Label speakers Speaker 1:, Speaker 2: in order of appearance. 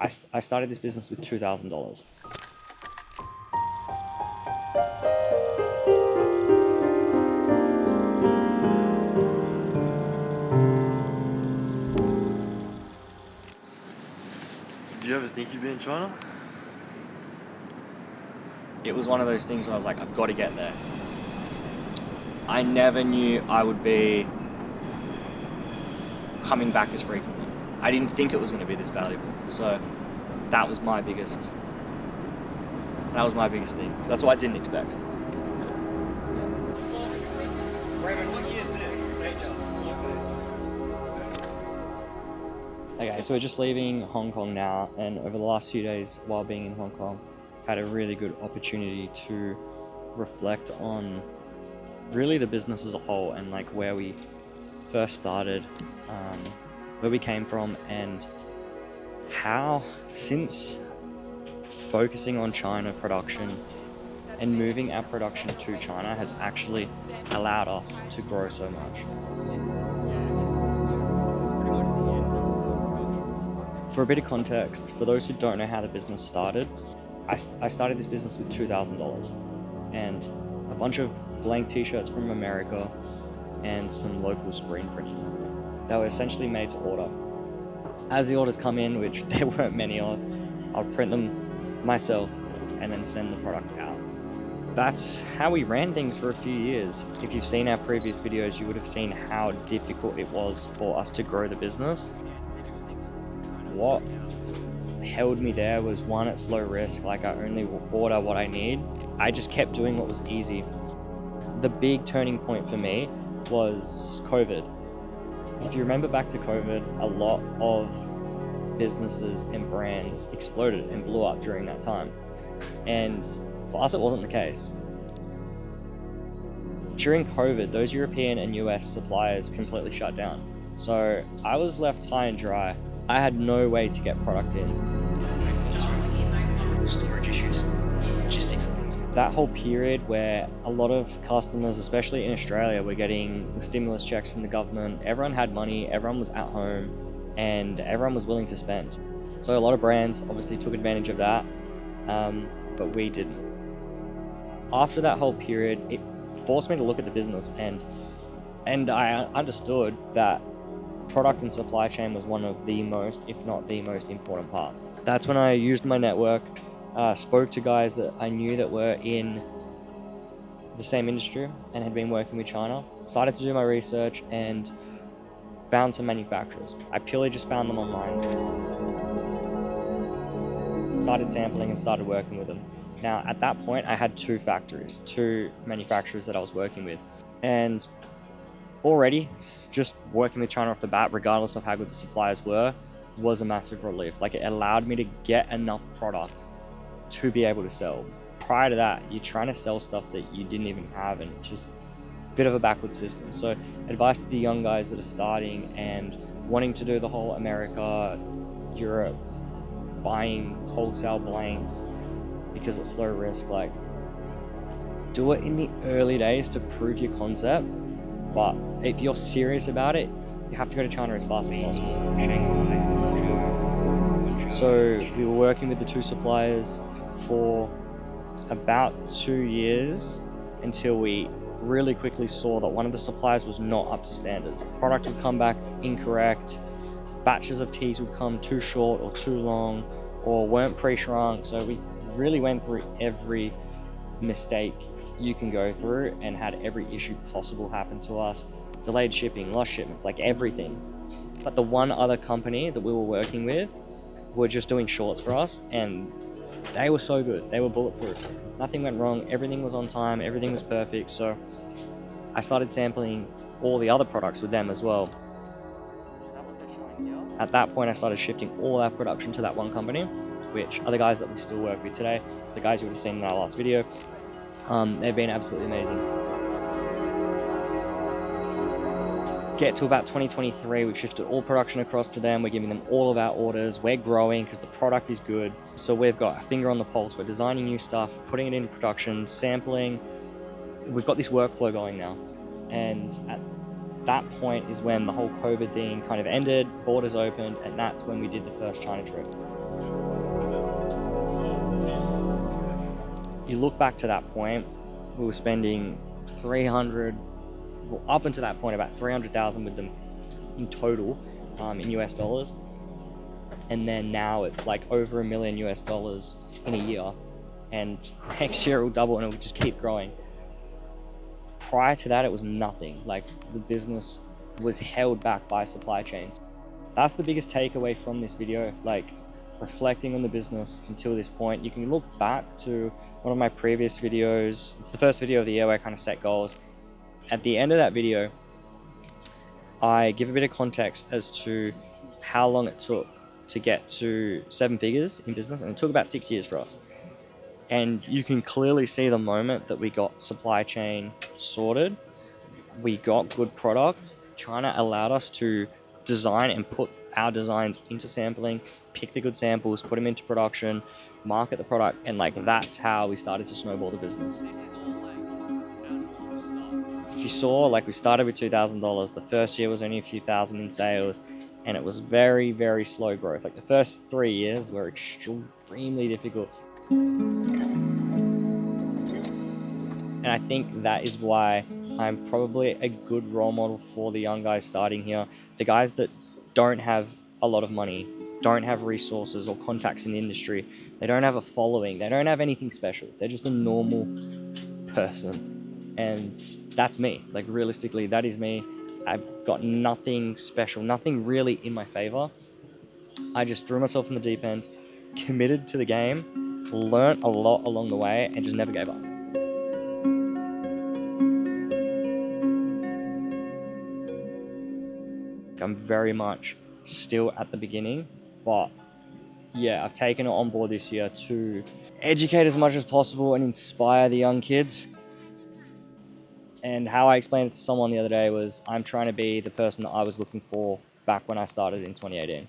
Speaker 1: I started this business with $2,000.
Speaker 2: Did you ever think you'd be in China?
Speaker 1: It was one of those things where I was like, I've got to get there. I never knew I would be coming back as frequently. I didn't think it was going to be this valuable. So that was my biggest thing. That's what I didn't expect.
Speaker 3: Raymond, what year is this? Stage us.
Speaker 1: Okay, so we're just leaving Hong Kong now, and over the last few days while being in Hong Kong, I've had a really good opportunity to reflect on really the business as a whole and like where we first started, where we came from, and how since focusing on China production and moving our production to China has actually allowed us to grow so much. For a bit of context, for those who don't know how the business started, I started this business with $2,000 and a bunch of blank t-shirts from America and some local screen printing. They were essentially made to order. As the orders come in, which there weren't many of, I'll print them myself and then send the product out. That's how we ran things for a few years. If you've seen our previous videos, you would have seen how difficult it was for us to grow the business. What held me there was, one, it's low risk, like I only order what I need. I just kept doing what was easy. The big turning point for me was COVID. If you remember back to COVID, a lot of businesses and brands exploded and blew up during that time. And for us, it wasn't the case. During COVID, those European and US suppliers completely shut down. So I was left high and dry. I had no way to get product in.
Speaker 4: Storage issues, logistics and things.
Speaker 1: That whole period where a lot of customers, especially in Australia, were getting the stimulus checks from the government. Everyone had money, everyone was at home, and everyone was willing to spend. So a lot of brands obviously took advantage of that, but we didn't. After that whole period, it forced me to look at the business, and I understood that product and supply chain was one of the most, if not the most important part. That's when I used my network, spoke to guys that I knew that were in the same industry and had been working with China, started to do my research and found some manufacturers. I purely just found them online. Started sampling and started working with them. Now, at that point, I had two manufacturers that I was working with. And already, just working with China off the bat, regardless of how good the suppliers were, was a massive relief. Like, it allowed me to get enough product to be able to sell. Prior to that, you're trying to sell stuff that you didn't even have, and it's just a bit of a backward system. So advice to the young guys that are starting and wanting to do the whole America, Europe, buying wholesale blanks because it's low risk, like, do it in the early days to prove your concept. But if you're serious about it, you have to go to China as fast as possible. So we were working with the two suppliers for about 2 years until we really quickly saw that one of the suppliers was not up to standards. Product would come back incorrect, batches of teas would come too short or too long, or weren't pre-shrunk. So we really went through every mistake you can go through and had every issue possible happen to us. Delayed shipping, lost shipments, like everything. But the one other company that we were working with were just doing shorts for us, and they were so good. They were bulletproof. Nothing went wrong. Everything was on time. Everything was perfect. So I started sampling all the other products with them as well. At that point, I started shifting all our production to that one company, which are the guys that we still work with today. The guys you would have seen in our last video. They've been absolutely amazing. Get to about 2023, we've shifted all production across to them. We're giving them all of our orders. We're growing because the product is good. So we've got a finger on the pulse. We're designing new stuff, putting it into production, sampling. We've got this workflow going now. And at that point is when the whole COVID thing kind of ended, borders opened, and that's when we did the first China trip. You look back to that point, we were spending 300, well, up until that point, about 300,000 with them in total in US dollars. And then now it's like over $1 million US in a year. And next year it will double and it will just keep growing. Prior to that, it was nothing. Like, the business was held back by supply chains. That's the biggest takeaway from this video, like reflecting on the business until this point. You can look back to one of my previous videos. It's the first video of the year where I kind of set goals. At the end of that video, I give a bit of context as to how long it took to get to 7 figures in business, and it took about 6 years for us. And you can clearly see the moment that we got supply chain sorted, we got good product. China allowed us to design and put our designs into sampling, pick the good samples, put them into production, market the product, and like that's how we started to snowball the business. If you saw, like, we started with $2,000. The first year was only a few thousand in sales, and it was very, very slow growth. Like, the first 3 years were extremely difficult. And I think that is why I'm probably a good role model for the young guys starting here. The guys that don't have a lot of money, don't have resources or contacts in the industry, they don't have a following, they don't have anything special. They're just a normal person. And that's me. Like, realistically, that is me. I've got nothing special, nothing really in my favor. I just threw myself in the deep end, committed to the game, learnt a lot along the way, and just never gave up. I'm very much still at the beginning, but yeah, I've taken it on board this year to educate as much as possible and inspire the young kids. And how I explained it to someone the other day was, I'm trying to be the person that I was looking for back when I started in 2018.